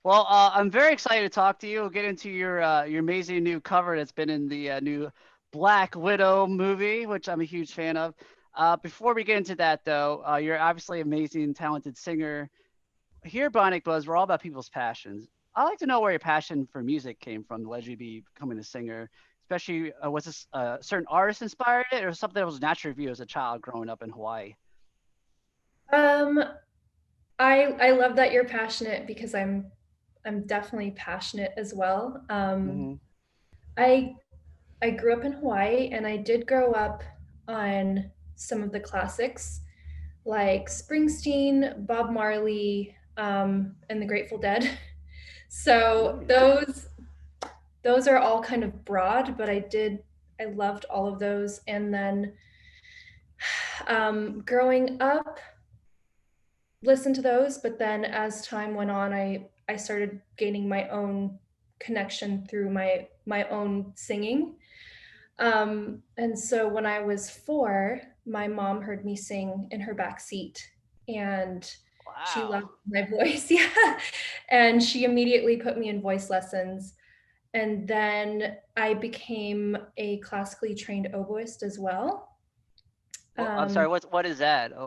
Well, I'm very excited to talk to you. We'll get into your amazing new cover that's been in the new Black Widow movie, which I'm a huge fan of. Before we get into that, though, you're obviously an amazing, talented singer. Here at Bionic Buzz, we're all about people's passions. I'd like to know where your passion for music came from, that led you to be becoming a singer. Especially, was this a certain artist inspired it, or something that was natural for you as a child growing up in Hawaii? Um, I love that you're passionate because I'm definitely passionate as well. Hmm. I I grew up in Hawaii and I did grow up on some of the classics like Springsteen, Bob Marley, and the Grateful Dead. So Nice. those are all kind of broad, but I loved all of those. And then growing up, listened to those, but then as time went on, I started gaining my own connection through my own singing. And so when I was 4, my mom heard me sing in her back seat, and she loved Wow. my voice. Yeah. And she immediately put me in voice lessons. And then I became a classically trained oboist as well. Well, I'm sorry. Um, What is that? an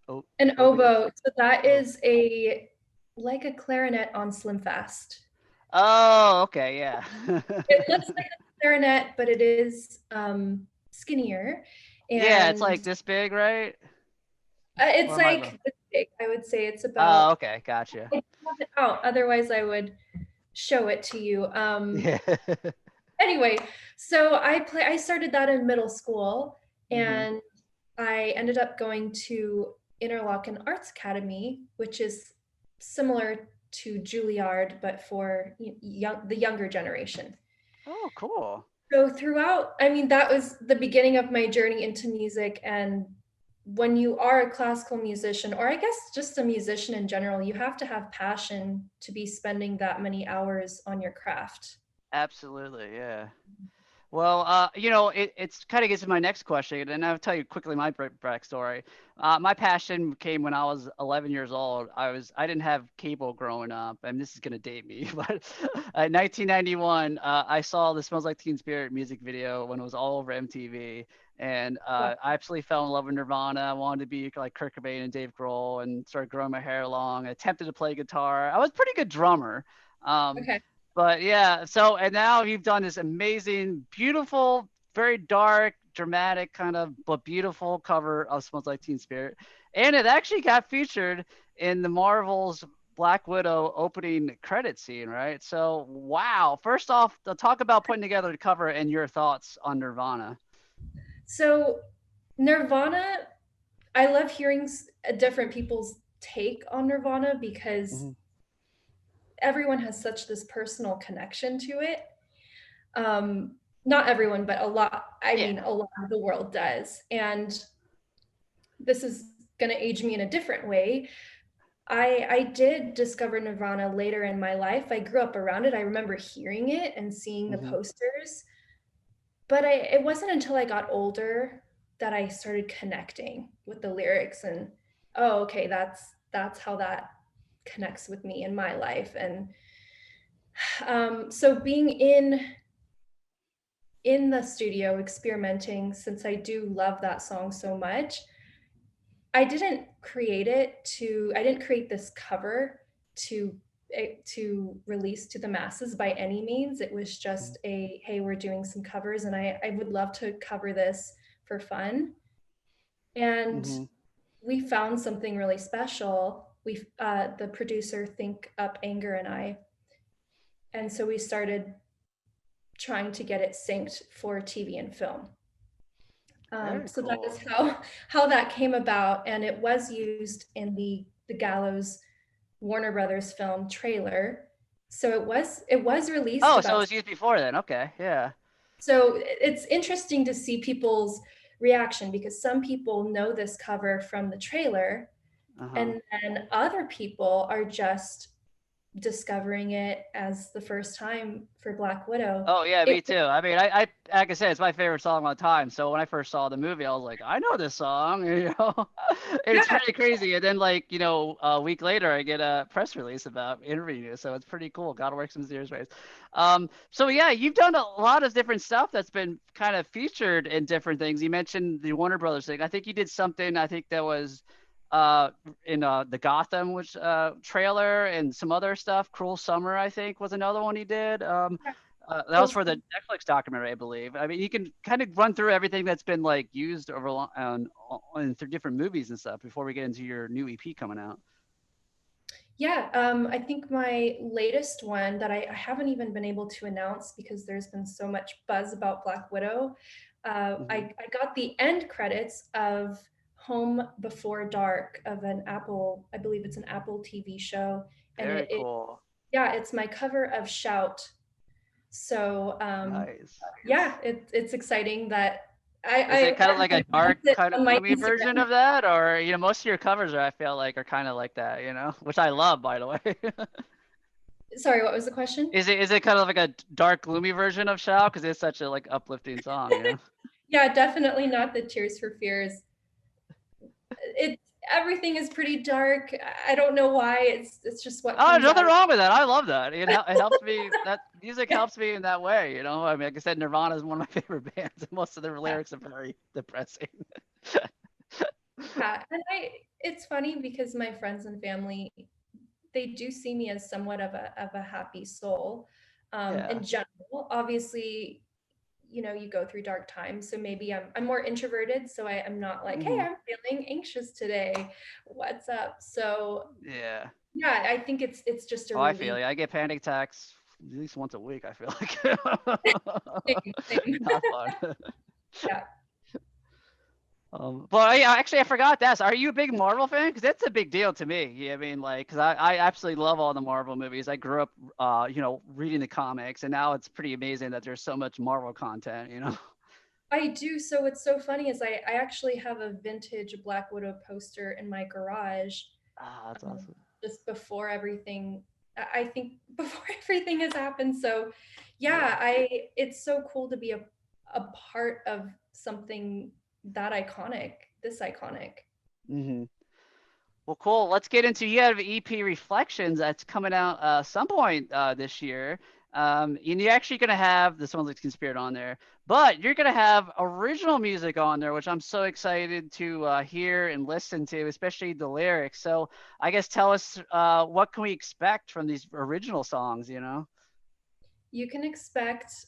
Oboist? oboe, so that Oh. is a like a clarinet on Slim Fast. Oh, okay, yeah. It looks like a clarinet, but it is skinnier, Yeah, it's and like this big, right? it's Or am I wrong? like this big. I would say it's Oh, about. okay, gotcha. I have it out. Otherwise, I would show it to you. Yeah. Anyway, so I started that in middle school, Hmm. and I ended up going to Interlochen Arts Academy, which is similar to Juilliard, but for the younger generation. Oh, cool. So throughout, I mean, that was the beginning of my journey into music. And when you are a classical musician, or I guess just a musician in general, you have to have passion to be spending that many hours on your craft. Absolutely, yeah. Well, it's kind of gets to my next question, and I'll tell you quickly my backstory. My passion came when I was 11 years old. I didn't have cable growing up, and this is gonna date me, but in 1991, I saw the "Smells Like Teen Spirit" music video when it was all over MTV, and Wow. I absolutely fell in love with Nirvana. I wanted to be like Kurt Cobain and Dave Grohl, and started growing my hair long. I attempted to play guitar. I was a pretty good drummer. Um, Okay. but yeah, so and now you've done this amazing, beautiful, very dark, dramatic kind of but beautiful cover of Smells Like Teen Spirit. And it actually got featured in the Marvel's Black Widow opening credit scene, right? So wow. First off, the talk about putting together the cover and your thoughts on Nirvana. So Nirvana, I love hearing different people's take on Nirvana because Hmm. everyone has such this personal connection to it. Not everyone, but a lot. I Yeah. mean, a lot of the world does. And this is going to age me in a different way. I did discover Nirvana later in my life. I grew up around it. I remember hearing it and seeing the Hmm. posters, but it wasn't until I got older that I started connecting with the lyrics and oh, okay, that's how that connects with me in my life. And so being in the studio experimenting, since I do love that song so much, I didn't create this cover to to release to the masses by any means. It was just a, hey, we're doing some covers and I would love to cover this for fun. And Hmm. we found something really special. The producer Think Up Anger and I, and so we started trying to get it synced for TV and film. Very So that is cool. how that came about, and it was used in the Gallows Warner Brothers film trailer. So it was released Oh, so it about. was used before then. Okay. Yeah. So it's interesting to see people's reaction because some people know this cover from the trailer, Uh-huh. and then other people are just discovering it as the first time for Black Widow. Oh yeah, It me too. I mean, I like I said, it's my favorite song of all time. So when I first saw the movie, I was like, I know this song, you know. It's yeah, pretty crazy. And then like, you know, a week later, I get a press release about interviewing you. So it's pretty cool. God works in mysterious ways. So yeah, you've done a lot of different stuff that's been kind of featured in different things. You mentioned the Warner Brothers thing. I think you did something. I think that was uh in the Gotham which trailer and some other stuff. Cruel Summer, I think, was another one he did. That was for the Netflix documentary, I believe. I mean, you can kind of run through everything that's been like used over through different movies and stuff before we get into your new EP coming out. Yeah, I think my latest one that I haven't even been able to announce because there's been so much buzz about Black Widow. Hmm. I got the end credits of Home Before Dark of an Apple, I believe it's an Apple TV show, and Very cool. yeah, it's my cover of Shout. So Nice. yeah, it's exciting that Is it I kind of like a actually dark announced it kind of on my gloomy version Instagram. of that, or you know, most of your covers are, I feel like, are kind of like that, you know, which I love, by the way. Sorry, what was the question? Is it kind of like a dark gloomy version of Shout because it's such a like uplifting song, you know? Yeah, definitely not the Tears for Fears. It Everything is pretty dark. I don't know why. It's just what Oh, there's comes nothing out. wrong with that. I love that. It helps me. That music helps me in that way. You know, I mean, like I said, Nirvana is one of my favorite bands, and most of their Yeah, lyrics are very depressing. yeah. And it's funny because my friends and family, they do see me as somewhat of a happy soul. Yeah. In general, obviously, you go through dark times, so maybe I'm more introverted, so I'm not like, hey, Hmm. I'm feeling anxious today. What's up? So Yeah. yeah, I think it's just a Oh, I feel relief. you. I get panic attacks at least once a week. I feel like Same, same. not fun. Yeah. But yeah, actually, I forgot to ask. Are you a big Marvel fan? Because that's a big deal to me. Yeah, I mean, like, because I absolutely love all the Marvel movies. I grew up, you know, reading the comics, and now it's pretty amazing that there's so much Marvel content. You know. I do. So what's so funny is I actually have a vintage Black Widow poster in my garage, Ah, that's um, awesome. just before everything. I think before everything has happened. So Yeah. yeah, I it's so cool to be a part of something that iconic, this iconic. Hmm. Well, cool. Let's get into you have EP Reflections that's coming out some point this year. And you're actually gonna have this one's like Conspired on there, but you're gonna have original music on there, which I'm so excited to hear and listen to, especially the lyrics. So I guess tell us what can we expect from these original songs, you know? You can expect,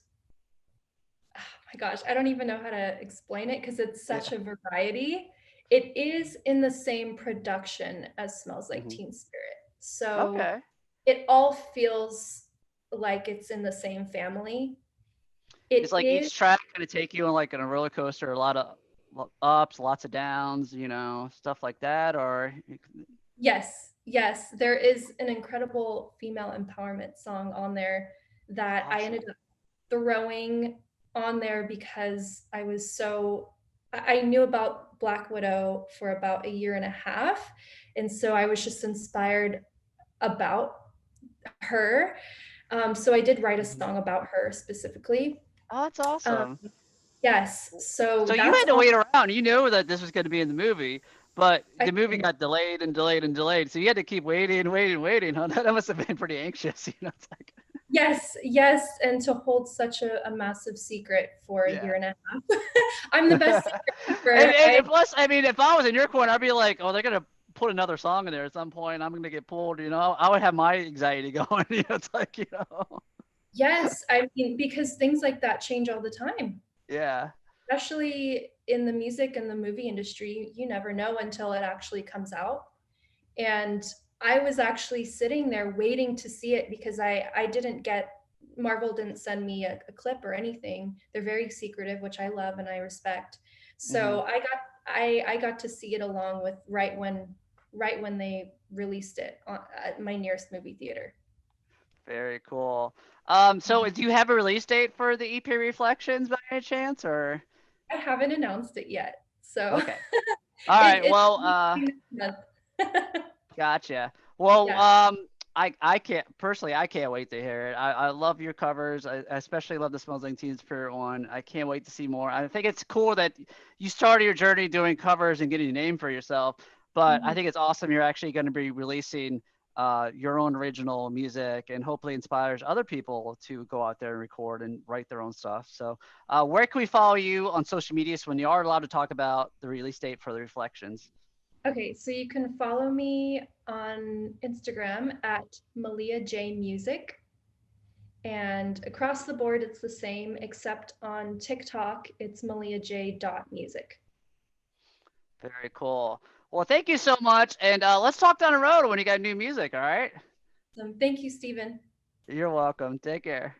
oh my gosh, I don't even know how to explain it because it's Yeah. such a variety. It is in the same production as Smells Like Hmm. Teen Spirit. So Okay. it all feels like it's in the same family. It's It like is, each track gonna take you on like on a roller coaster, a lot of ups, lots of downs, you know, stuff like that, or yes, yes, there is an incredible female empowerment song on there that I ended awesome. up throwing on there because I knew about Black Widow for about a year and a half. And so I was just inspired about her. So I did write a Mhm. song about her specifically. Oh, that's Um, awesome. yes, so So you that's had to on. wait around. You knew that this was going to be in the movie, but I the movie did. got delayed and delayed and delayed. So you had to keep waiting, waiting, waiting. Huh? That must have been pretty anxious. You know, it's like, Yes, yes, and to hold such a massive secret for a year yeah. and a half. I'm the best secret and, keeper. and plus, I mean, if I was in your corner, I'd be like, oh, they're going to put another song in there at some point. I'm going to get pulled. You know, I would have my anxiety going. You know, it's like, you know, Yes, I mean, because things like that change all the time, yeah. especially in the music and the movie industry. You never know until it actually comes out. And I was actually sitting there waiting to see it because I didn't get Marvel didn't send me a clip or anything. They're very secretive, which I love and I respect. Hmm. So I got to see it along with right when they released it at my nearest movie theater. Very cool. So do you have a release date for the EP Reflections by any chance, or? I haven't announced it yet, so Okay. All right. it's Well, next month. gotcha. Well, Yeah. I can't personally. I can't wait to hear it. I love your covers. I especially love the Smells Like Teen Spirit one. I can't wait to see more. I think it's cool that you started your journey doing covers and getting a name for yourself. But I Mhm. think it's awesome. You're actually going to be releasing your own original music and hopefully inspires other people to go out there and record and write their own stuff. So, where can we follow you on social media so when you are allowed to talk about the release date for the reflections? Okay, so you can follow me on Instagram at Malia J Music. And across the board, it's the same, except on TikTok, it's maliaj.music. Very cool. Well, thank you so much. And let's talk down the road when you got new music. All right. Thank you, Stephen. You're welcome. Take care.